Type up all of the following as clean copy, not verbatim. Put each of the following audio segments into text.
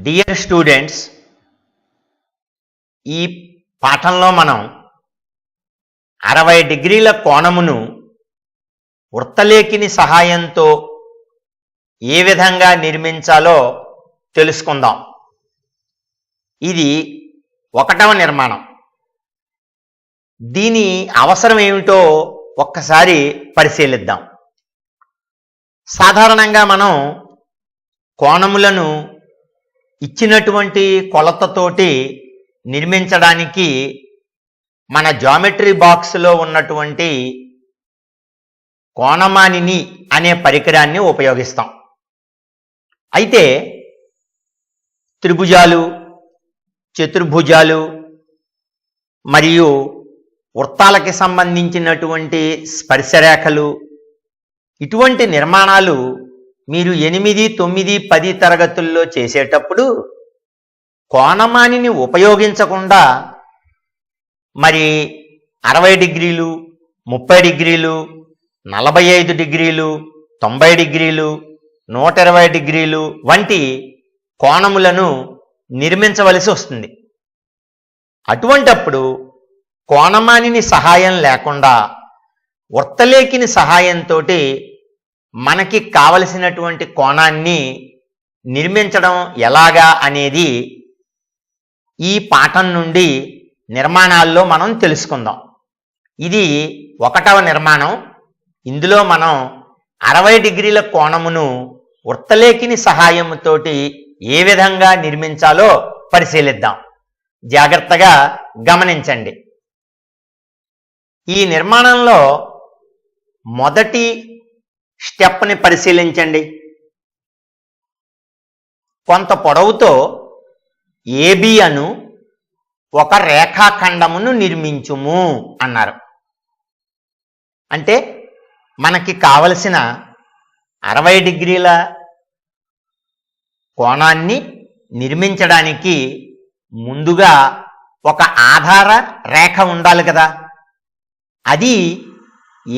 Dear students, ఈ పాఠంలో మనం 60 డిగ్రీల కోణమును వృత్తలేఖిని సహాయంతో ఏ విధంగా నిర్మించాలో తెలుసుకుందాం. ఇది 1వ నిర్మాణం. దీని అవసరం ఏమిటో ఒక్కసారి పరిశీలిద్దాం. సాధారణంగా మనం కోణములను ఇచ్చినటువంటి కొలతతోటి నిర్మించడానికి మన జామెట్రీ బాక్స్లో ఉన్నటువంటి కోణమానిని అనే పరికరాన్ని ఉపయోగిస్తాం. అయితే త్రిభుజాలు, చతుర్భుజాలు మరియు వృత్తాలకి సంబంధించినటువంటి స్పర్శరేఖలు, ఇటువంటి నిర్మాణాలు మీరు 8, 9, 10 తరగతుల్లో చేసేటప్పుడు కోణమానిని ఉపయోగించకుండా మరి 60 డిగ్రీలు, 30 డిగ్రీలు, 45 డిగ్రీలు, 90 డిగ్రీలు, 120 డిగ్రీలు వంటి కోణములను నిర్మించవలసి వస్తుంది. అటువంటప్పుడు కోణమానిని సహాయం లేకుండా వృత్తలేఖిని సహాయంతో మనకి కావలసినటువంటి కోణాన్ని నిర్మించడం ఎలాగా అనేది ఈ పాఠం నుండి నిర్మాణాల్లో మనం తెలుసుకుందాం. ఇది 1వ నిర్మాణం. ఇందులో మనం 60 డిగ్రీల కోణమును వృత్తలేఖిని సహాయంతోటి ఏ విధంగా నిర్మించాలో పరిశీలిద్దాం. జాగ్రత్తగా గమనించండి. ఈ నిర్మాణంలో మొదటి స్టెప్ని పరిశీలించండి. కొంత పొడవుతో ఏబి అను ఒక రేఖాఖండమును నిర్మించుము అన్నారు. అంటే మనకి కావలసిన 60 డిగ్రీల కోణాన్ని నిర్మించడానికి ముందుగా ఒక ఆధార రేఖ ఉండాలి కదా. అది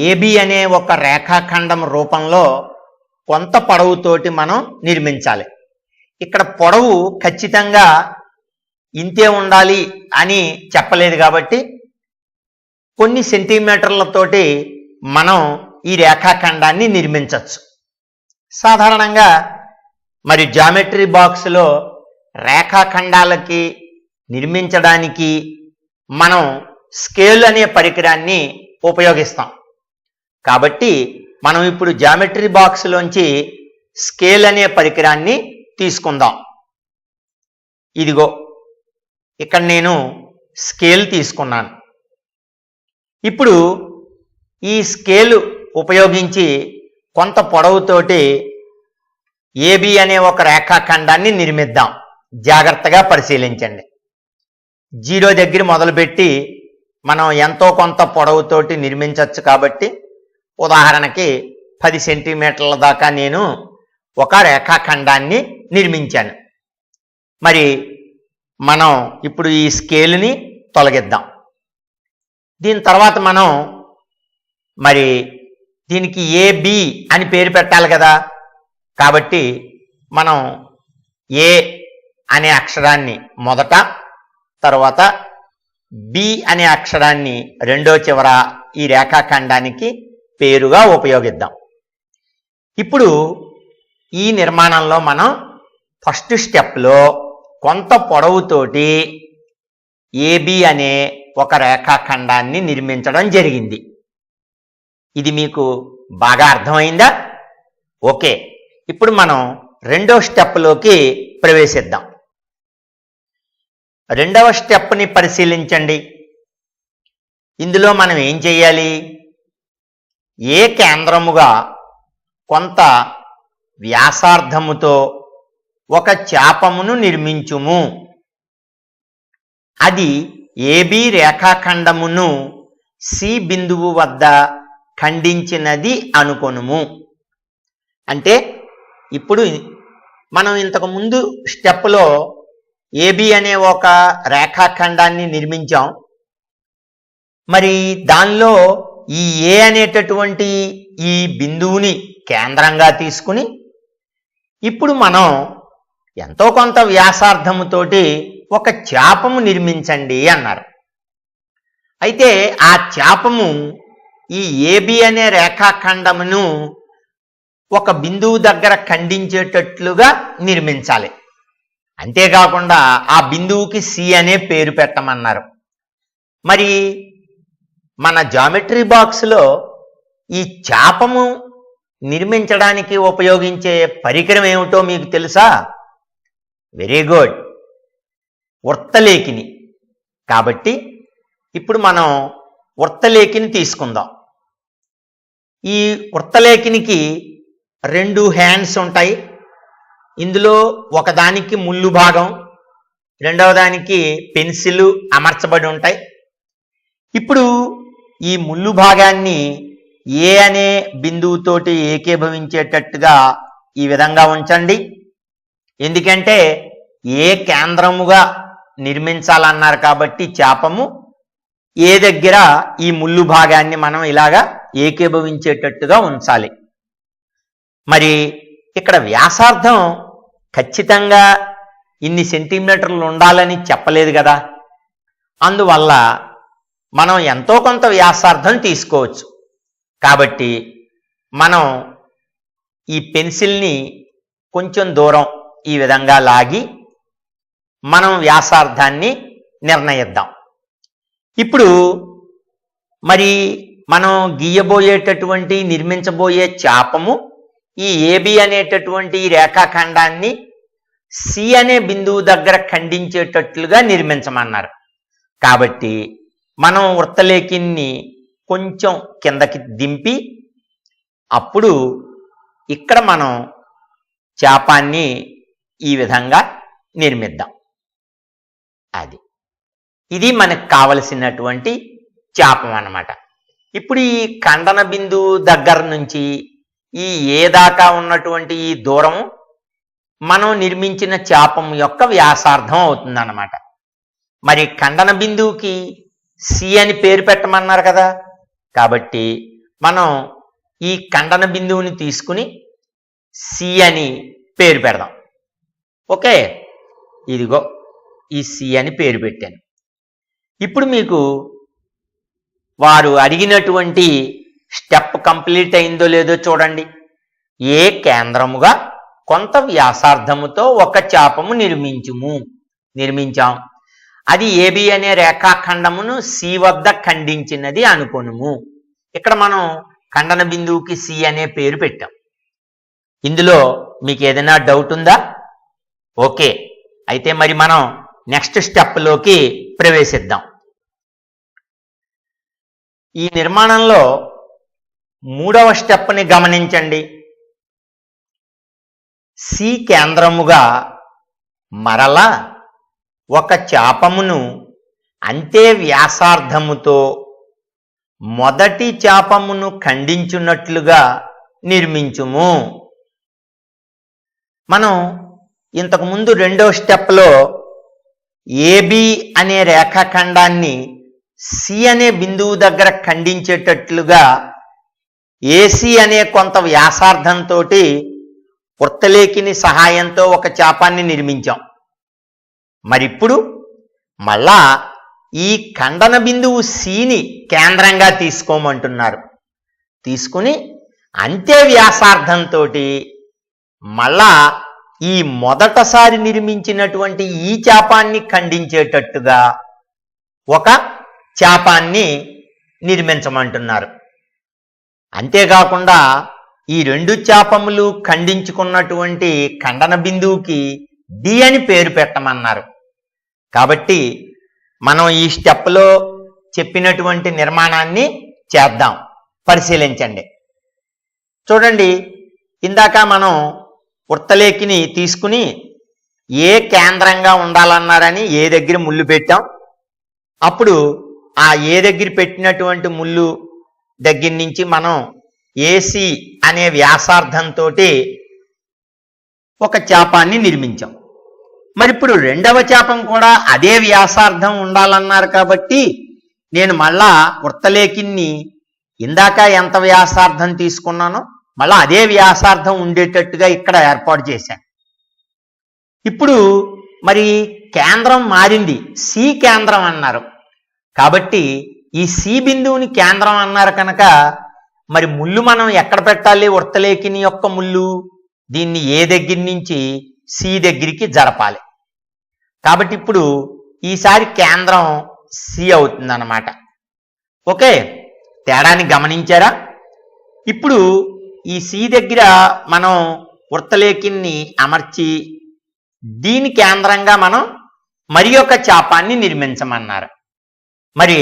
ఏబి అనే ఒక రేఖాఖండం రూపంలో కొంత పొడవుతోటి మనం నిర్మించాలి. ఇక్కడ పొడవు ఖచ్చితంగా ఇంతే ఉండాలి అని చెప్పలేదు కాబట్టి కొన్ని సెంటీమీటర్లతోటి మనం ఈ రేఖాఖండాన్ని నిర్మించవచ్చు. సాధారణంగా మరి జామెట్రీ బాక్స్లో రేఖాఖండాలకి నిర్మించడానికి మనం స్కేల్ అనే పరికరాన్ని ఉపయోగిస్తాం. కాబట్టి మనం ఇప్పుడు జామెట్రీ బాక్స్లోంచి స్కేల్ అనే పరికరాన్ని తీసుకుందాం. ఇదిగో ఇక్కడ నేను స్కేల్ తీసుకున్నాను. ఇప్పుడు ఈ స్కేలు ఉపయోగించి కొంత పొడవుతోటి ఏబి అనే ఒక రేఖాఖండాన్ని నిర్మిద్దాం. జాగ్రత్తగా పరిశీలించండి. 0 దగ్గర మొదలుపెట్టి మనం ఎంతో కొంత పొడవుతోటి నిర్మించవచ్చు. కాబట్టి ఉదాహరణకి 10 సెంటీమీటర్ల దాకా నేను ఒక రేఖాఖండాన్ని నిర్మించాను. మరి మనం ఇప్పుడు ఈ స్కేలుని తొలగిద్దాం. దీని తర్వాత మనం మరి దీనికి ఏబి అని పేరు పెట్టాలి కదా. కాబట్టి మనం ఏ అనే అక్షరాన్ని మొదట, తర్వాత బి అనే అక్షరాన్ని రెండో చివర ఈ రేఖాఖండానికి పేరుగా ఉపయోగిద్దాం. ఇప్పుడు ఈ నిర్మాణంలో మనం ఫస్ట్ స్టెప్లో కొంత పొడవుతోటి ఏబి అనే ఒక రేఖాఖండాన్ని నిర్మించడం జరిగింది. ఇది మీకు బాగా అర్థమైందా? ఓకే, ఇప్పుడు మనం రెండో స్టెప్లోకి ప్రవేశిద్దాం. రెండవ స్టెప్ని పరిశీలించండి. ఇందులో మనం ఏం చేయాలి? ఏ కేంద్రముగా కొంత వ్యాసార్థముతో ఒక చాపమును నిర్మించుము. అది ఏబి రేఖాఖండమును సి బిందువు వద్ద ఖండించినది అనుకొనుము. అంటే ఇప్పుడు మనం ఇంతకు ముందు స్టెప్లో ఏబి అనే ఒక రేఖాఖండాన్ని నిర్మించాం. మరి దానిలో ఈ ఏ అనేటటువంటి ఈ బిందువుని కేంద్రంగా తీసుకుని ఇప్పుడు మనం ఎంతో కొంత వ్యాసార్థముతోటి ఒక చాపము నిర్మించండి అన్నారు. అయితే ఆ చాపము ఈ ఏబి అనే రేఖాఖండమును ఒక బిందువు దగ్గర ఖండించేటట్లుగా నిర్మించాలి. అంతేకాకుండా ఆ బిందువుకి సి అనే పేరు పెట్టమన్నారు. మరి మన జామెట్రీ బాక్స్లో ఈ చాపము నిర్మించడానికి ఉపయోగించే పరికరం ఏమిటో మీకు తెలుసా? వెరీ గుడ్, వృత్తలేఖిని. కాబట్టి ఇప్పుడు మనం వృత్తలేఖిని తీసుకుందాం. ఈ వృత్తలేఖినికి 2 హ్యాండ్స్ ఉంటాయి. ఇందులో ఒకదానికి ముళ్ళు భాగం, రెండవ దానికి పెన్సిల్ అమర్చబడి ఉంటాయి. ఇప్పుడు ఈ ముళ్ళు భాగాన్ని ఏ అనే బిందువుతోటి ఏకీభవించేటట్టుగా ఈ విధంగా ఉంచండి. ఎందుకంటే ఏ కేంద్రముగా నిర్మించాలన్నారు కాబట్టి చాపము ఏ దగ్గర ఈ ముళ్ళు భాగాన్ని మనం ఇలాగా ఏకీభవించేటట్టుగా ఉంచాలి. మరి ఇక్కడ వ్యాసార్థం ఖచ్చితంగా ఇన్ని సెంటీమీటర్లు ఉండాలని చెప్పలేదు కదా. అందువల్ల మనం ఎంతో కొంత వ్యాసార్థం తీసుకోవచ్చు. కాబట్టి మనం ఈ పెన్సిల్ని కొంచెం దూరం ఈ విధంగా లాగి మనం వ్యాసార్థాన్ని నిర్ణయిద్దాం. ఇప్పుడు మరి మనం గీయబోయేటటువంటి నిర్మించబోయే చాపము ఈ ఏబి అనేటటువంటి రేఖాఖండాన్ని సి అనే బిందువు దగ్గర ఖండించేటట్లుగా నిర్మించమన్నారు. కాబట్టి మనం వృత్తలేఖిని కొంచెం కిందకి దింపి అప్పుడు ఇక్కడ మనం చాపాన్ని ఈ విధంగా నిర్మిద్దాం. ఇది మనకు కావలసినటువంటి చాపం అన్నమాట. ఇప్పుడు ఈ ఖండన బిందువు దగ్గర నుంచి ఈ ఏ దాకా ఉన్నటువంటి ఈ దూరం మనం నిర్మించిన చాపం యొక్క వ్యాసార్థం అవుతుందన్నమాట. మరి ఖండన బిందువుకి సి అని పేరు పెట్టమన్నారు కదా. కాబట్టి మనం ఈ ఖండన బిందువుని తీసుకుని సి అని పేరు పెడదాం. ఓకే, ఇదిగో ఈ సి అని పేరు పెట్టాను. ఇప్పుడు మీకు వారు అడిగినటువంటి స్టెప్ కంప్లీట్ అయిందో లేదో చూడండి. ఏ కేంద్రముగా కొంత వ్యాసార్థముతో ఒక చాపము నిర్మించాం. అది ఏబి అనే రేఖాఖండమును సి వద్ద ఖండించినది అనుకొనుము. ఇక్కడ మనం ఖండన బిందువుకి సి అనే పేరు పెట్టాం. ఇందులో మీకు ఏదైనా డౌట్ ఉందా? ఓకే, అయితే మరి మనం నెక్స్ట్ స్టెప్లోకి ప్రవేశిద్దాం. ఈ నిర్మాణంలో 3వ స్టెప్ని గమనించండి. సి కేంద్రముగా మరలా ఒక చాపమును అంతే వ్యాసార్థముతో మొదటి చాపమును ఖండించున్నట్లుగా నిర్మించుము. మనం ఇంతకుముందు 2వ స్టెప్లో ఏబి అనే రేఖాఖండాన్ని సి అనే బిందువు దగ్గర ఖండించేటట్లుగా ఏసి అనే కొంత వ్యాసార్థంతో వృత్తలేఖిని సహాయంతో ఒక చాపాన్ని నిర్మించాం. మరిప్పుడు మళ్ళా ఈ ఖండన బిందువు సిని కేంద్రంగా తీసుకోమంటున్నారు. తీసుకుని అంతే వ్యాసార్థంతో మళ్ళా ఈ మొదటసారి నిర్మించినటువంటి ఈ చాపాన్ని ఖండించేటట్టుగా ఒక చాపాన్ని నిర్మించమంటున్నారు. అంతేకాకుండా ఈ 2 చాపములు ఖండించుకున్నటువంటి ఖండన బిందువుకి డి అని పేరు పెట్టమన్నారు. కాబట్టి మనం ఈ స్టెప్లో చెప్పినటువంటి నిర్మాణాన్ని చేద్దాం. పరిశీలించండి. చూడండి, ఇందాక మనం వృత్తలేఖిని తీసుకుని ఏ కేంద్రంగా ఉండాలన్నారని ఏ దగ్గర ముళ్ళు పెట్టాం. అప్పుడు ఆ ఏ దగ్గర పెట్టినటువంటి ముళ్ళు దగ్గర నుంచి మనం ఏసి అనే వ్యాసార్థంతో ఒక చాపాన్ని నిర్మించాం. మరి ఇప్పుడు 2వ చాపం కూడా అదే వ్యాసార్థం ఉండాలన్నారు. కాబట్టి నేను మళ్ళా వృత్తలేఖిని ఇందాక ఎంత వ్యాసార్థం తీసుకున్నానో మళ్ళా అదే వ్యాసార్థం ఉండేటట్టుగా ఇక్కడ ఏర్పాటు చేశాను. ఇప్పుడు మరి కేంద్రం మారింది, సి కేంద్రం అన్నారు. కాబట్టి ఈ సి బిందువుని కేంద్రం అన్నారు కనుక మరి ముళ్ళు మనం ఎక్కడ పెట్టాలి? వృత్తలేఖిని యొక్క ముళ్ళు దీన్ని ఏ దగ్గర నుంచి సి దగ్గరికి జరపాలి. కాబట్టి ఇప్పుడు ఈసారి కేంద్రం సి అవుతుంది అన్నమాట. ఓకే, తేడాన్ని గమనించారా? ఇప్పుడు ఈ సి దగ్గర మనం వృత్తలేఖిని అమర్చి దీని కేంద్రంగా మనం మరి ఒక చాపాన్ని నిర్మించమన్నారు. మరి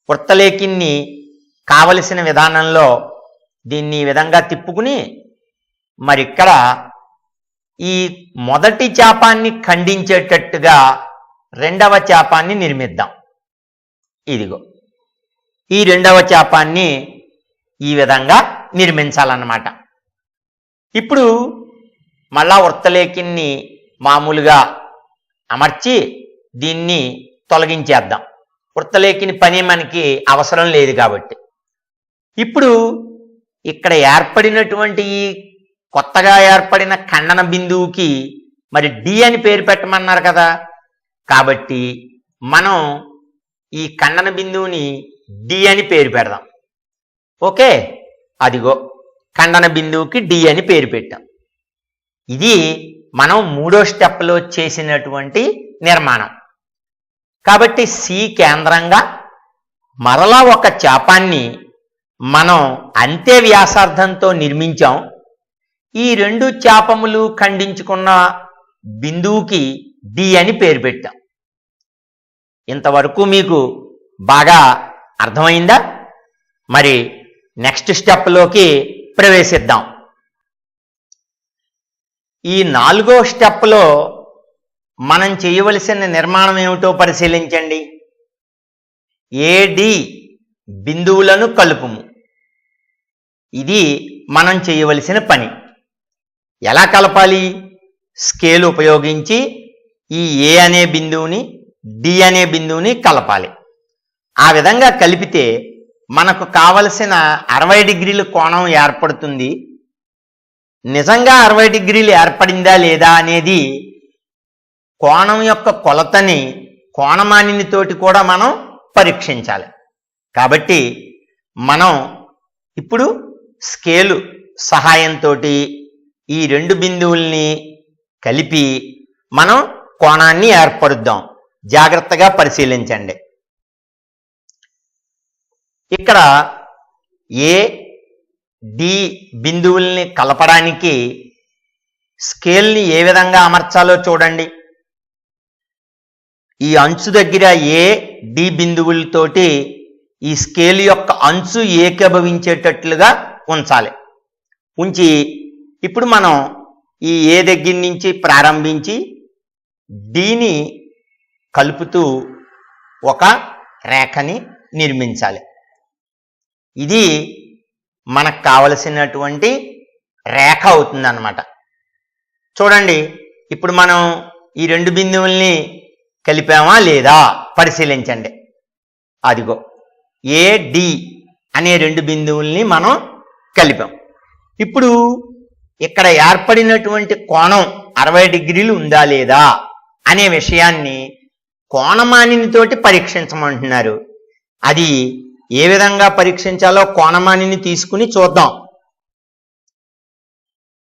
వృత్తలేఖిని కావలసిన విధానంలో దీన్ని ఈ విధంగా తిప్పుకుని మరి ఇక్కడ ఈ మొదటి చాపాన్ని ఖండించేటట్టుగా రెండవ చాపాన్ని నిర్మిద్దాం. ఇదిగో ఈ రెండవ చాపాన్ని ఈ విధంగా నిర్మించాలన్నమాట. ఇప్పుడు మళ్ళా వృత్తలేఖిని మామూలుగా అమర్చి దీన్ని తొలగించేద్దాం. వృత్తలేఖిని పని మనకి అవసరం లేదు కాబట్టి. ఇప్పుడు ఇక్కడ ఏర్పడినటువంటి ఈ కొత్తగా ఏర్పడిన ఖండన బిందువుకి మరి డి అని పేరు పెట్టమన్నారు కదా. కాబట్టి మనం ఈ ఖండన బిందువుని డి అని పేరు పెడదాం. ఓకే, అదిగో ఖండన బిందువుకి డి అని పేరు పెట్టాం. ఇది మనం మూడో స్టెప్లో చేసినటువంటి నిర్మాణం. కాబట్టి సి కేంద్రంగా మరలా ఒక చాపాన్ని మనం అంతే వ్యాసార్థంతో నిర్మించాం. ఈ రెండు చాపములు ఖండించుకున్న బిందువుకి డి అని పేరు పెట్టాం. ఇంతవరకు మీకు బాగా అర్థమైందా? మరి నెక్స్ట్ స్టెప్లోకి ప్రవేశిద్దాం. ఈ నాలుగో స్టెప్లో మనం చేయవలసిన నిర్మాణం ఏమిటో పరిశీలించండి. ఏడి బిందువులను కలుపుము. ఇది మనం చేయవలసిన పని. ఎలా కలపాలి? స్కేల్ ఉపయోగించి ఈ ఏ అనే బిందువుని డి అనే బిందువుని కలపాలి. ఆ విధంగా కలిపితే మనకు కావలసిన 60 డిగ్రీల కోణం ఏర్పడుతుంది. నిజంగా 60 డిగ్రీలు ఏర్పడిందా లేదా అనేది కోణం యొక్క కొలతని కోణమానినితోటి కూడా మనం పరీక్షించాలి. కాబట్టి మనం ఇప్పుడు స్కేలు సహాయంతో ఈ రెండు బిందువుల్ని కలిపి మనం కోణాన్ని ఏర్పరుద్దాం. జాగ్రత్తగా పరిశీలించండి. ఇక్కడ ఏ డి బిందువుల్ని కలపడానికి స్కేల్ని ఏ విధంగా అమర్చాలో చూడండి. ఈ అంచు దగ్గర ఏ డి బిందువులతోటి ఈ స్కేల్ యొక్క అంచు ఏకీభవించేటట్లుగా ఉంచాలి. ఉంచి ఇప్పుడు మనం ఈ ఏ దగ్గర నుంచి ప్రారంభించి డిని కలుపుతూ ఒక రేఖని నిర్మించాలి. ఇది మనకు కావలసినటువంటి రేఖ అవుతుందన్నమాట. చూడండి, ఇప్పుడు మనం ఈ రెండు బిందువుల్ని కలిపామా లేదా పరిశీలించండి. అదిగో ఏడి అనే రెండు బిందువుల్ని మనం కలిపాం. ఇప్పుడు ఇక్కడ ఏర్పడినటువంటి కోణం 60 డిగ్రీలు ఉందా లేదా అనే విషయాన్ని కోణమానినితోటి పరీక్షించమంటున్నారు. అది ఏ విధంగా పరీక్షించాలో కోణమానిని తీసుకుని చూద్దాం.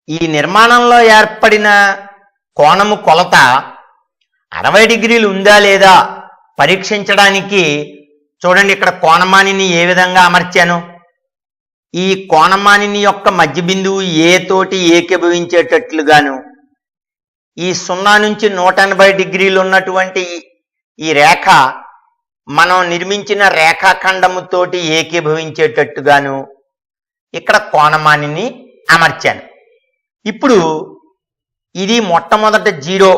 ఈ నిర్మాణంలో ఏర్పడిన కోణము కొలత 60 డిగ్రీలు ఉందా లేదా పరీక్షించడానికి చూడండి, ఇక్కడ కోణమానిని ఏ విధంగా అమర్చాను. ఈ కోణమానిని యొక్క మధ్య బిందువు ఏ తోటి ఏకీభవించేటట్లుగాను ఈ 0 నుంచి 180 డిగ్రీలు ఉన్నటువంటి ఈ రేఖ మనం నిర్మించిన రేఖాఖండముతోటి ఏకీభవించేటట్టుగాను ఇక్కడ కోణమానిని అమర్చాను. ఇప్పుడు ఇది మొట్టమొదట 0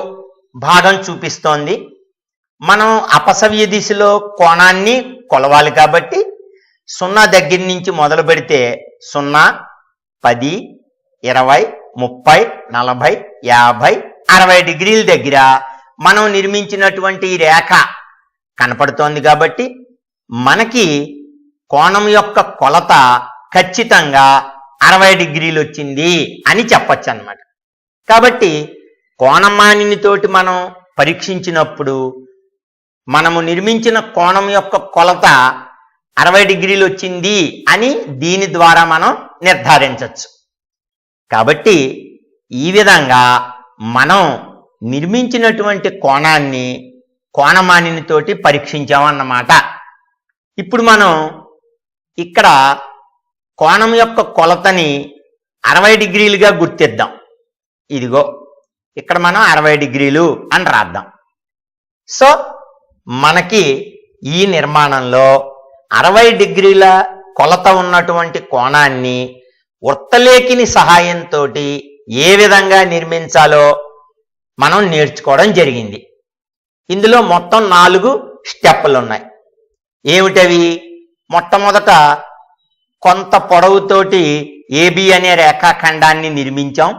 భాగం చూపిస్తోంది. మనం అపసవ్య దిశలో కోణాన్ని కొలవాలి కాబట్టి 0 దగ్గర నుంచి మొదలు పెడితే 0, 10, 20, 30, 40, 50, 60 డిగ్రీల దగ్గర మనం నిర్మించినటువంటి రేఖ కనపడుతోంది. కాబట్టి మనకి కోణం యొక్క కొలత ఖచ్చితంగా 60 డిగ్రీలు వచ్చింది అని చెప్పచ్చు అన్నమాట. కాబట్టి కోణమానినితోటి మనం పరీక్షించినప్పుడు మనము నిర్మించిన కోణం యొక్క కొలత 60 డిగ్రీలు వచ్చింది అని దీని ద్వారా మనం నిర్ధారించవచ్చు. కాబట్టి ఈ విధంగా మనం నిర్మించినటువంటి కోణాన్ని కోణమానినితోటి పరీక్షించామన్నమాట. ఇప్పుడు మనం ఇక్కడ కోణం యొక్క కొలతని 60 డిగ్రీలుగా గుర్తిద్దాం. ఇదిగో ఇక్కడ మనం 60 డిగ్రీలు అని రాద్దాం. సో మనకి ఈ నిర్మాణంలో 60 డిగ్రీల కొలత ఉన్నటువంటి కోణాన్ని వృత్తలేఖిని సహాయంతో ఏ విధంగా నిర్మించాలో మనం నేర్చుకోవడం జరిగింది. ఇందులో మొత్తం 4 స్టెప్పులు ఉన్నాయి. ఏమిటవి? మొట్టమొదట కొంత పొడవుతోటి ఏబి అనే రేఖాఖండాన్ని నిర్మించాం.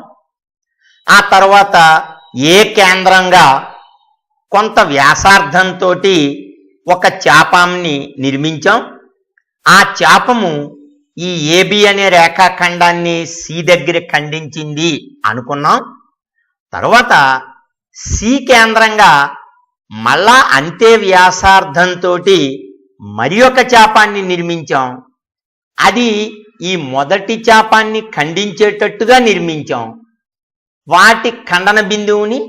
ఆ తర్వాత ఏ కేంద్రంగా కొంత వ్యాసార్థంతో ఒక చాపాన్ని నిర్మించాం. ఆ చాపము ఈ ఏబి అనే రేఖాఖండాన్ని సి దగ్గర ఖండించింది అనుకున్నాం. తర్వాత సి కేంద్రంగా మళ్ళా అంతే వ్యాసార్థంతో మరి ఒక చాపాన్ని నిర్మించాం. అది ఈ మొదటి చాపాన్ని ఖండించేటట్టుగా నిర్మించాం. వాటి ఖండన బిందువుని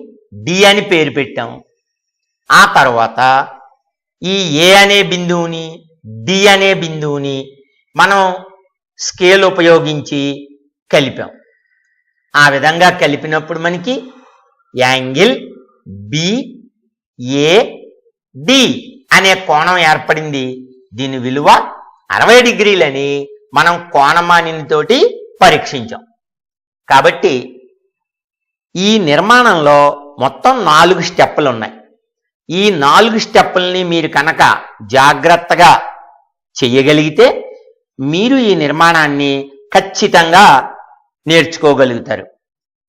డి అని పేరు పెట్టాం. ఆ తర్వాత ఈ ఏ అనే బిందువుని డి అనే బిందువుని మనం స్కేల్ ఉపయోగించి కలిపాం. ఆ విధంగా కలిపినప్పుడు మనకి యాంగిల్ బిఏడి అనే కోణం ఏర్పడింది. దీని విలువ 60 డిగ్రీలని మనం కోణమానినితోటి పరీక్షించాం. కాబట్టి ఈ నిర్మాణంలో మొత్తం 4 స్టెప్పులు ఉన్నాయి. ఈ 4 స్టెప్పుల్ని మీరు కనుక జాగ్రత్తగా చేయగలిగితే మీరు ఈ నిర్మాణాన్ని ఖచ్చితంగా నేర్చుకోగలుగుతారు.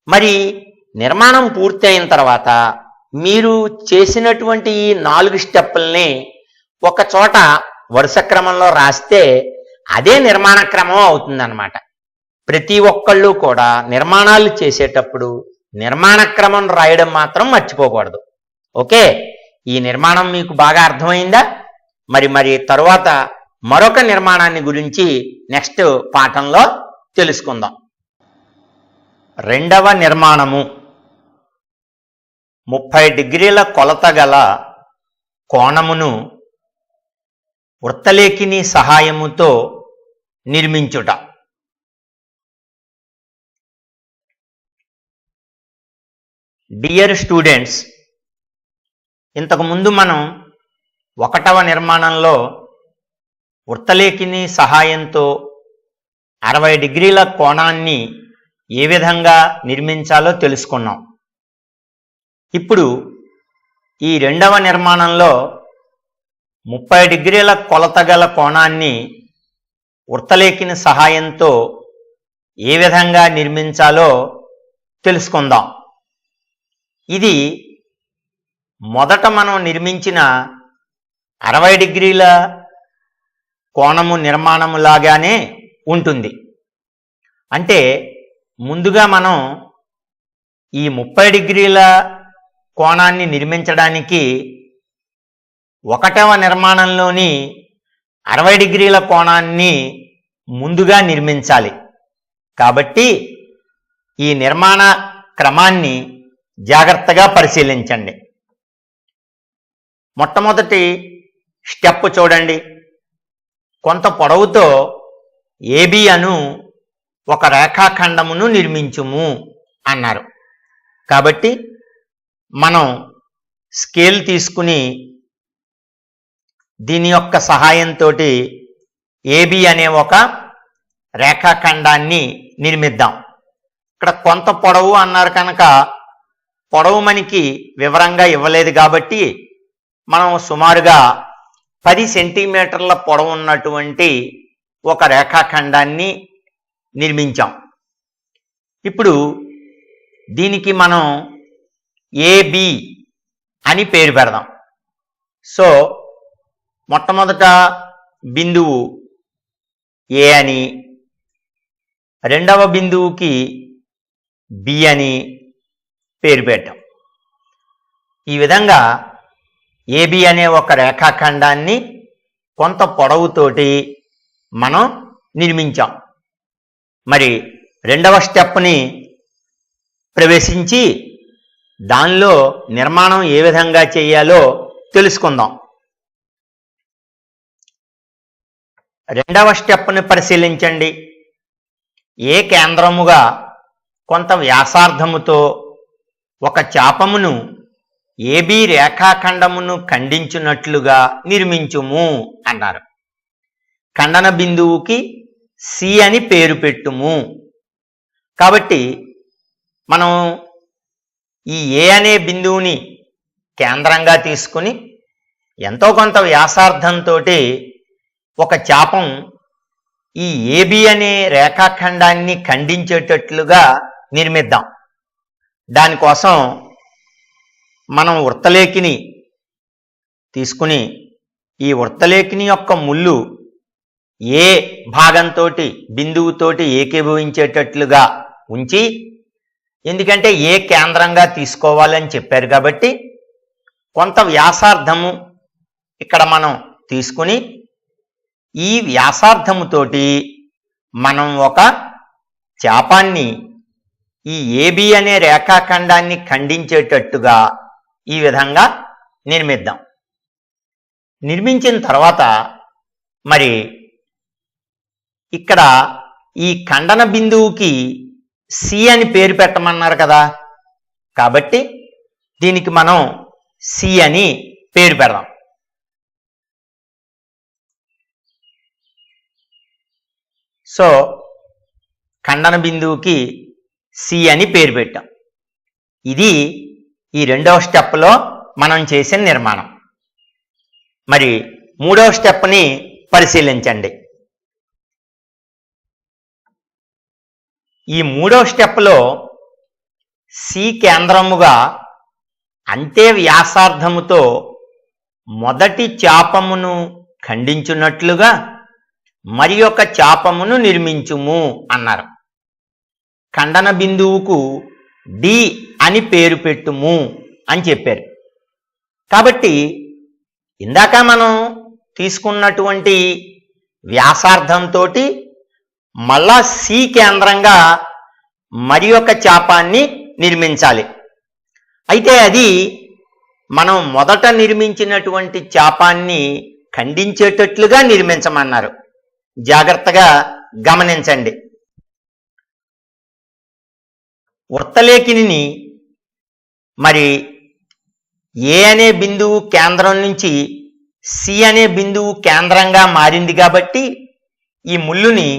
మరి నిర్మాణం పూర్తి అయిన తర్వాత మీరు చేసినటువంటి ఈ 4 స్టెప్పుల్ని ఒక చోట వరుస క్రమంలో రాస్తే అదే నిర్మాణ క్రమం అవుతుందన్నమాట. ప్రతి ఒక్కళ్ళు కూడా నిర్మాణాలు చేసేటప్పుడు నిర్మాణ క్రమం రాయడం మాత్రం మర్చిపోకూడదు. ఓకే, ఈ నిర్మాణం మీకు బాగా అర్థమైందా? మరి తరువాత మరొక నిర్మాణాన్ని గురించి నెక్స్ట్ పాఠంలో తెలుసుకుందాం. రెండవ నిర్మాణము 30 డిగ్రీల కొలత గల కోణమును వృత్తలేఖిని సహాయముతో నిర్మించుట. డియర్ స్టూడెంట్స్, ఇంతకుముందు మనం 1వ నిర్మాణంలో వృత్తలేఖిని సహాయంతో 60 డిగ్రీల కోణాన్ని ఏ విధంగా నిర్మించాలో తెలుసుకున్నాం. ఇప్పుడు ఈ రెండవ నిర్మాణంలో 30 డిగ్రీల కొలత గల కోణాన్ని వృత్తలేఖిని సహాయంతో ఏ విధంగా నిర్మించాలో తెలుసుకుందాం. ఇది మొదట మనం నిర్మించిన 60 డిగ్రీల కోణము నిర్మాణము లాగానే ఉంటుంది. అంటే ముందుగా మనం ఈ 30 డిగ్రీల కోణాన్ని నిర్మించడానికి 1వ నిర్మాణంలోని 60 డిగ్రీల కోణాన్ని ముందుగా నిర్మించాలి. కాబట్టి ఈ నిర్మాణ క్రమాన్ని జాగ్రత్తగా పరిశీలించండి. మొట్టమొదటి స్టెప్ చూడండి. కొంత పొడవుతో ఏబి అను ఒక రేఖాఖండమును నిర్మించుము అన్నారు. కాబట్టి మనం స్కేల్ తీసుకుని దీని యొక్క సహాయంతో ఏబి అనే ఒక రేఖాఖండాన్ని నిర్మిద్దాం. ఇక్కడ కొంత పొడవు అన్నారు కనుక పొడవు మనకి వివరంగా ఇవ్వలేదు కాబట్టి మనం సుమారుగా 10 సెంటీమీటర్ల పొడవు ఉన్నటువంటి ఒక రేఖాఖండాన్ని నిర్మించాం. ఇప్పుడు దీనికి మనం ఏబి అని పేరు పెడదాం. సో మొట్టమొదట బిందువు ఏ అని, రెండవ బిందువుకి బి అని పేరు పెట్టాం. ఈ విధంగా ఏబి అనే ఒక రేఖాఖండాన్ని కొంత పొడవుతోటి మనం నిర్మించాం. మరి రెండవ స్టెప్ని ప్రవేశించి దానిలో నిర్మాణం ఏ విధంగా చేయాలో తెలుసుకుందాం. రెండవ స్టెప్ని పరిశీలించండి. ఏ కేంద్రముగా కొంత వ్యాసార్థముతో ఒక చాపమును ఏబి రేఖాఖండమును ఖండించున్నట్లుగా నిర్మించుము అన్నారు. ఖండన బిందువుకి సి అని పేరు పెట్టుము. కాబట్టి మనం ఈ ఏ అనే బిందువుని కేంద్రంగా తీసుకుని ఎంతో కొంత వ్యాసార్థంతో ఒక చాపం ఈ ఏబి అనే రేఖాఖండాన్ని ఖండించేటట్లుగా నిర్మిద్దాం. దానికోసం మనం వృత్తలేఖిని తీసుకుని ఈ వృత్తలేఖిని యొక్క ముళ్ళు ఏ భాగంతో బిందువుతోటి ఏకీభవించేటట్లుగా ఉంచి, ఎందుకంటే ఏ కేంద్రంగా తీసుకోవాలని చెప్పారు కాబట్టి కొంత వ్యాసార్థము ఇక్కడ మనం తీసుకుని ఈ వ్యాసార్థముతోటి మనం ఒక చాపాన్ని ఈ ఏబి అనే రేఖాఖండాన్ని ఖండించేటట్టుగా ఈ విధంగా నిర్మిద్దాం. నిర్మించిన తర్వాత మరి ఇక్కడ ఈ ఖండన బిందువుకి సి అని పేరు పెట్టమన్నారు కదా, కాబట్టి దీనికి మనం సి అని పేరు పెడదాం. సో ఖండన బిందువుకి సి అని పేరు పెట్టాం. ఇది ఈ రెండవ స్టెప్లో మనం చేసిన నిర్మాణం. మరి మూడవ స్టెప్ని పరిశీలించండి. ఈ మూడవ స్టెప్లో సి కేంద్రముగా అంతే వ్యాసార్థముతో మొదటి చాపమును ఖండించున్నట్లుగా మరి ఒక చాపమును నిర్మించుము అన్నారు. ఖండన బిందువుకు డి అని పేరు పెట్టుము అని చెప్పారు. కాబట్టి ఇందాక మనం తీసుకున్నటువంటి వ్యాసార్థంతో మళ్ళా సి కేంద్రంగా మరి ఒక చాపాన్ని నిర్మించాలి. అయితే అది మనం మొదట నిర్మించినటువంటి చాపాన్ని ఖండించేటట్లుగా నిర్మించమన్నారు. జాగ్రత్తగా గమనించండి. వృత్తలేఖిని మరి ఏ అనే బిందువు కేంద్రం నుంచి సి అనే బిందువు కేంద్రంగా మారింది కాబట్టి ఈ ముళ్ళుని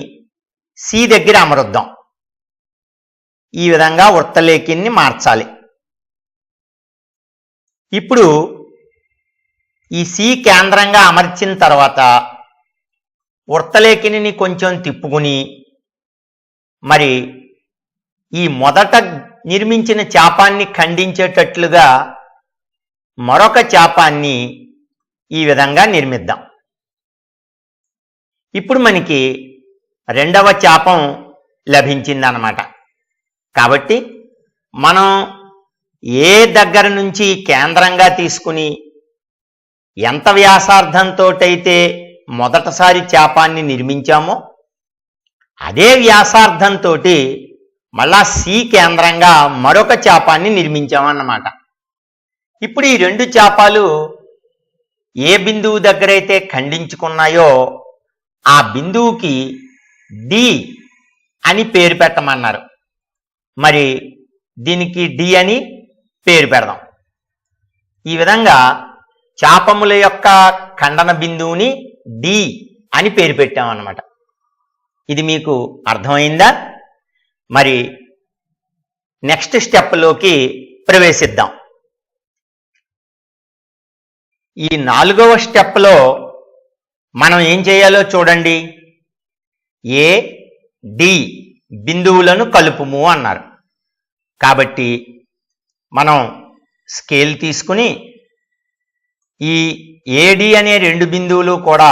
సి దగ్గర అమరుద్దాం. ఈ విధంగా వృత్తలేఖిని మార్చాలి. ఇప్పుడు ఈ సి కేంద్రంగా అమర్చిన తర్వాత వృత్తలేఖిని కొంచెం తిప్పుకుని మరి ఈ మొదట నిర్మించిన చాపాన్ని ఖండించేటట్లుగా మరొక చాపాన్ని ఈ విధంగా నిర్మిద్దాం. ఇప్పుడు మనకి రెండవ చాపం లభించిందన్నమాట. కాబట్టి మనం ఏ దగ్గర నుంచి కేంద్రంగా తీసుకుని ఎంత వ్యాసార్థంతోటైతే మొదటిసారి చాపాన్ని నిర్మించామో అదే వ్యాసార్థంతో మళ్ళా సి కేంద్రంగా మరొక చాపాన్ని నిర్మించామన్నమాట. ఇప్పుడు ఈ రెండు చాపాలు ఏ బిందువు దగ్గరైతే ఖండించుకున్నాయో ఆ బిందువుకి డి అని పేరు పెట్టమన్నారు. మరి దీనికి డి అని పేరు పెడదాం. ఈ విధంగా చాపముల యొక్క ఖండన బిందువుని డి అని పేరు పెట్టామన్నమాట. ఇది మీకు అర్థమైందా? మరి నెక్స్ట్ స్టెప్లోకి ప్రవేశిద్దాం. ఈ నాలుగవ స్టెప్లో మనం ఏం చేయాలో చూడండి. ఏ డి బిందువులను కలుపుము అన్నారు. కాబట్టి మనం స్కేల్ తీసుకుని ఈ ఏడి అనే రెండు బిందువులు కూడా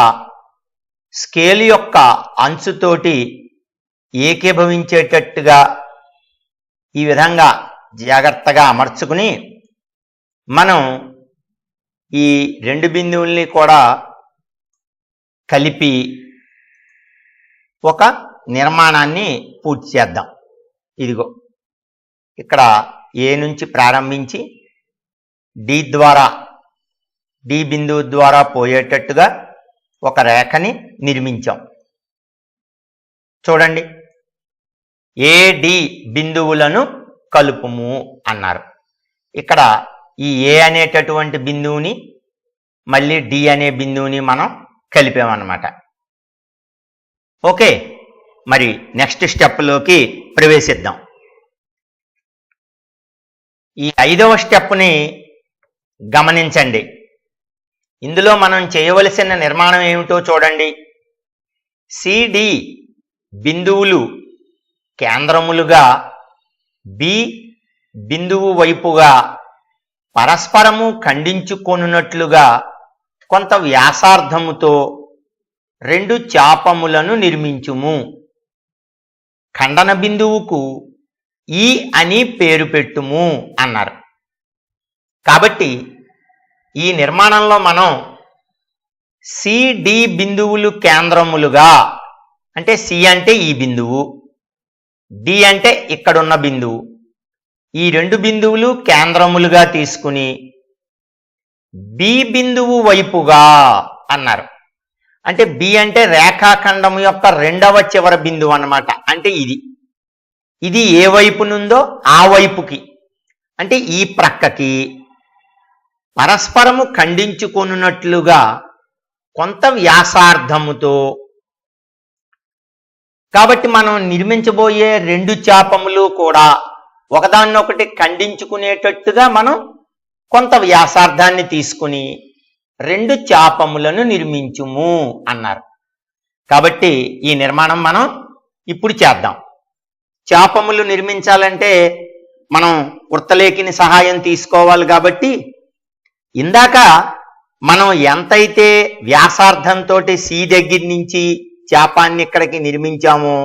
స్కేల్ యొక్క అంచుతోటి ఏకీభవించేటట్టుగా ఈ విధంగా జాగ్రత్తగా అమర్చుకుని మనం ఈ రెండు బిందువుల్ని కూడా కలిపి ఒక నిర్మాణాన్ని పూర్తి చేద్దాం. ఇదిగో ఇక్కడ ఏ నుంచి ప్రారంభించి డి బిందువు ద్వారా పోయేటట్టుగా ఒక రేఖని నిర్మించాం. చూడండి, ఏడి బిందువులను కలుపుము అన్నారు. ఇక్కడ ఈ ఏ అనేటటువంటి బిందువుని మళ్ళీ డి అనే బిందువుని మనం కలిపామన్నమాట. ఓకే, మరి నెక్స్ట్ స్టెప్లోకి ప్రవేశిద్దాం. ఈ 5వ స్టెప్ని గమనించండి. ఇందులో మనం చేయవలసిన నిర్మాణం ఏమిటో చూడండి. సిడి బిందువులు కేంద్రములుగా బి బిందువు వైపుగా పరస్పరము ఖండించుకొనున్నట్లుగా కొంత వ్యాసార్థముతో 2 చాపములను నిర్మించుము. ఖండన బిందువుకు ఈ అని పేరు పెట్టుము అన్నారు. కాబట్టి ఈ నిర్మాణంలో మనం సిడి బిందువులు కేంద్రములుగా, అంటే సి అంటే ఈ బిందువు, డి అంటే ఇక్కడున్న బిందువు, ఈ 2 బిందువులు కేంద్రములుగా తీసుకుని బి బిందువు వైపుగా అన్నారు. అంటే బి అంటే రేఖాఖండము యొక్క 2వ చివరి బిందువు అన్నమాట. అంటే ఇది ఏ వైపు నుందో ఆ వైపుకి, అంటే ఈ ప్రక్కకి పరస్పరము ఖండించుకొనున్నట్లుగా కొంత వ్యాసార్థముతో, కాబట్టి మనం నిర్మించబోయే 2 చాపములు కూడా ఒకదాన్నొకటి ఖండించుకునేటట్టుగా మనం కొంత వ్యాసార్థాన్ని తీసుకుని 2 చాపములను నిర్మించుము అన్నారు. కాబట్టి ఈ నిర్మాణం మనం ఇప్పుడు చేద్దాం. చాపములు నిర్మించాలంటే మనం వృత్తలేఖిని సహాయం తీసుకోవాలి. కాబట్టి ఇందాక మనం ఎంతైతే వ్యాసార్థంతో సి దగ్గర నుంచి చాపాన్ని ఇక్కడికి నిర్మించామో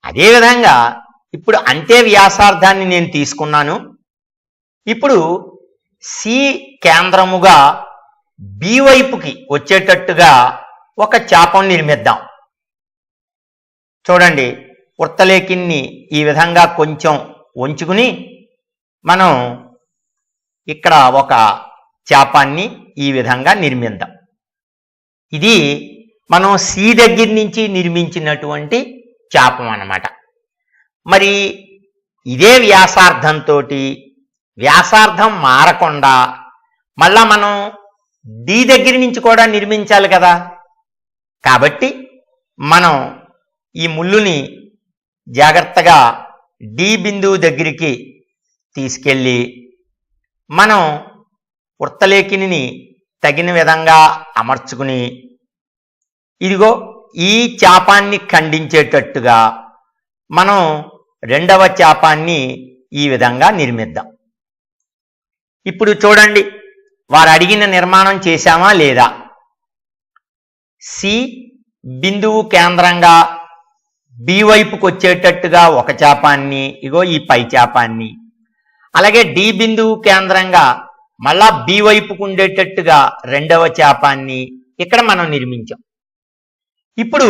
అదేవిధంగా ఇప్పుడు అంతే వ్యాసార్థాన్ని నేను తీసుకున్నాను. ఇప్పుడు సి కేంద్రముగా బి వైపుకి వచ్చేటట్టుగా ఒక చాపం నిర్మిద్దాం. చూడండి, వృత్తలేఖిని ఈ విధంగా కొంచెం వంచుకుని మనం ఇక్కడ ఒక చాపాన్ని ఈ విధంగా నిర్మిద్దాం. ఇది మనం సి దగ్గర నుంచి నిర్మించినటువంటి చాపం అన్నమాట. మరి ఇదే వ్యాసార్థంతో వ్యాసార్థం మారకుండా మళ్ళా మనం డి దగ్గర నుంచి కూడా నిర్మించాలి కదా. కాబట్టి మనం ఈ ముళ్ళుని జాగ్రత్తగా డి బిందువు దగ్గరికి తీసుకెళ్ళి మనం వృత్తలేఖిని తగిన విధంగా అమర్చుకుని ఇదిగో ఈ చాపాన్ని ఖండించేటట్టుగా మనం 2వ చాపాన్ని ఈ విధంగా నిర్మిద్దాం. ఇప్పుడు చూడండి, వారు అడిగిన నిర్మాణం చేశామా లేదా. సి బిందువు కేంద్రంగా బి వైపుకు వచ్చేటట్టుగా ఒక చాపాన్ని, ఇగో ఈ పై చాపాన్ని, అలాగే డి బిందువు కేంద్రంగా మళ్ళా బి వైపుకు ఉండేటట్టుగా 2వ చాపాన్ని ఇక్కడ మనం నిర్మించాం. ఇప్పుడు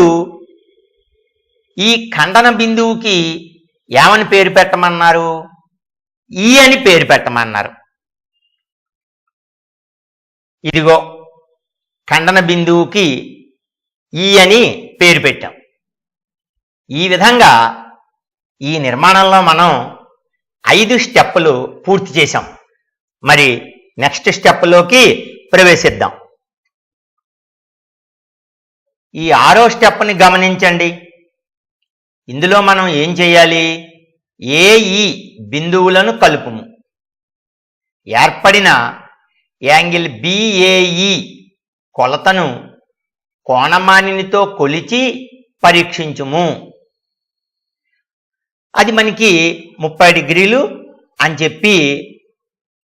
ఈ ఖండన బిందువుకి ఏమని పేరు పెట్టమన్నారు? ఈ అని పేరు పెట్టమన్నారు. ఇదిగో ఖండన బిందువుకి ఈ అని పేరు పెట్టాం. ఈ విధంగా ఈ నిర్మాణంలో మనం 5 స్టెప్పులు పూర్తి చేశాం. మరి నెక్స్ట్ స్టెప్లోకి ప్రవేశిద్దాం. ఈ 6వ స్టెప్ని గమనించండి. ఇందులో మనం ఏం చేయాలి? ఏఈ బిందువులను కలుపుము. ఏర్పడిన యాంగిల్ బిఏఈ కొలతను కోణమానినితో కొలిచి పరీక్షించుము. అది మనకి 30 డిగ్రీలు అని చెప్పి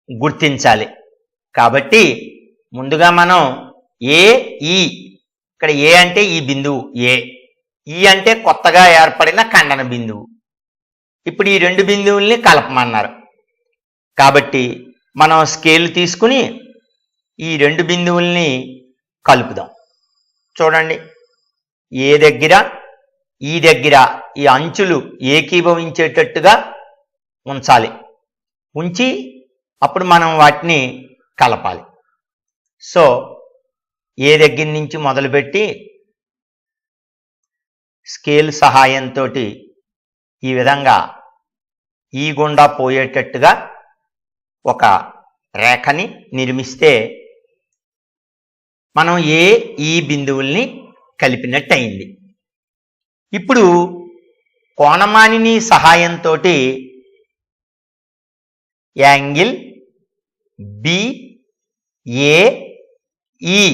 గుర్తించాలి. కాబట్టి ముందుగా మనం ఏఈ, ఇక్కడ ఏ అంటే ఈ బిందువు ఏ, ఈ అంటే కొత్తగా ఏర్పడిన ఖండన బిందువు. ఇప్పుడు ఈ 2 బిందువుల్ని కలపమన్నారు. కాబట్టి మనం స్కేల్ తీసుకుని ఈ రెండు బిందువుల్ని కలుపుదాం. చూడండి, ఏ దగ్గర ఈ దగ్గర ఈ అంచులు ఏకీభవించేటట్టుగా ఉంచాలి. ఉంచి అప్పుడు మనం వాటిని కలపాలి. సో ఏ దగ్గర నుంచి మొదలుపెట్టి స్కేల్ సహాయంతో ఈ విధంగా ఈ గుండా పోయేటట్టుగా ఒక రేఖని నిర్మిస్తే మనం ఈ బిందువుల్ని కలిపినట్టు అయింది. ఇప్పుడు కోణమానిని సహాయంతో యాంగిల్ BAE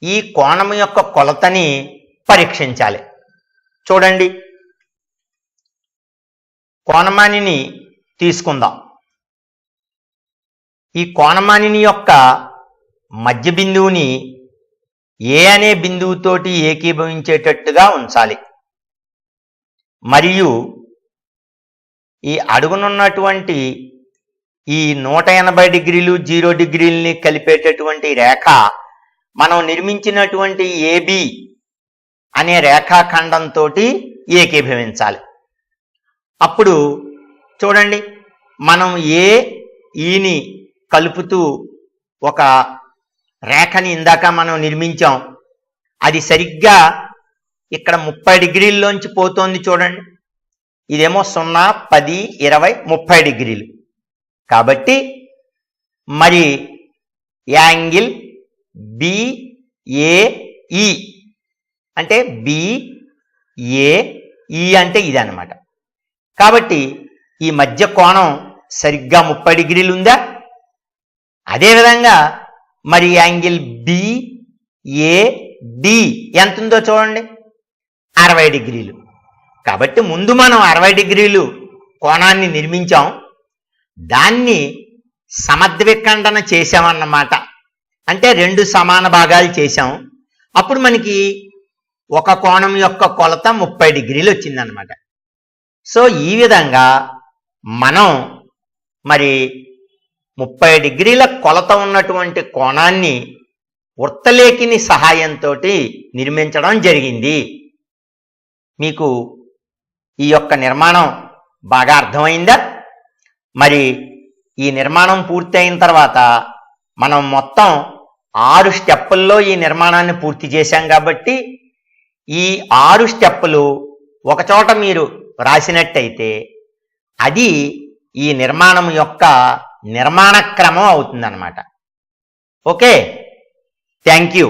ఈ కోణం యొక్క కొలతని పరీక్షించాలి. చూడండి, కోణమానిని తీసుకుందాం. ఈ కోణమానిని యొక్క మధ్య బిందువుని ఏ అనే బిందువుతోటి ఏకీభవించేటట్టుగా ఉంచాలి. మరియు ఈ అడుగునున్నటువంటి ఈ 180 డిగ్రీలు 0 డిగ్రీలని కలిపేటటువంటి రేఖ మనం నిర్మించినటువంటి AB అనే రేఖాఖండంతో ఏకీభవించాలి. అప్పుడు చూడండి, మనం ఈని కలుపుతూ ఒక రేఖని ఇందాక మనం నిర్మించాం. అది సరిగ్గా ఇక్కడ 30 డిగ్రీల్లోంచి పోతోంది. చూడండి, ఇదేమో 0, 10, 20, 30 డిగ్రీలు. కాబట్టి మరి యాంగిల్ BAE అంటే BAE అంటే ఇది అన్నమాట. కాబట్టి ఈ మధ్య కోణం సరిగ్గా 30 డిగ్రీలు ఉందా? అదేవిధంగా మరి యాంగిల్ BAD ఎంత ఉందో చూడండి, 60 డిగ్రీలు. కాబట్టి ముందు మనం 60 డిగ్రీలు కోణాన్ని నిర్మించాం, దాన్ని సమద్విఖండన చేసామన్నమాట. అంటే రెండు సమాన భాగాలు చేశాం. అప్పుడు మనకి ఒక కోణం యొక్క కొలత 30 డిగ్రీలు వచ్చిందనమాట. సో ఈ విధంగా మనం మరి 30 డిగ్రీల కొలత ఉన్నటువంటి కోణాన్ని వృత్తలేఖిని సహాయంతో నిర్మించడం జరిగింది. మీకు ఈ యొక్క నిర్మాణం బాగా అర్థమైందా? మరి ఈ నిర్మాణం పూర్తయిన తర్వాత మనం మొత్తం 6 స్టెప్పుల్లో ఈ నిర్మాణాన్ని పూర్తి చేశాం. కాబట్టి ఈ 6 స్టెప్పులు ఒకచోట మీరు రాసినట్టయితే అది ఈ నిర్మాణం యొక్క నిర్మాణ క్రమం అవుతుందన్నమాట. Okay, thank you.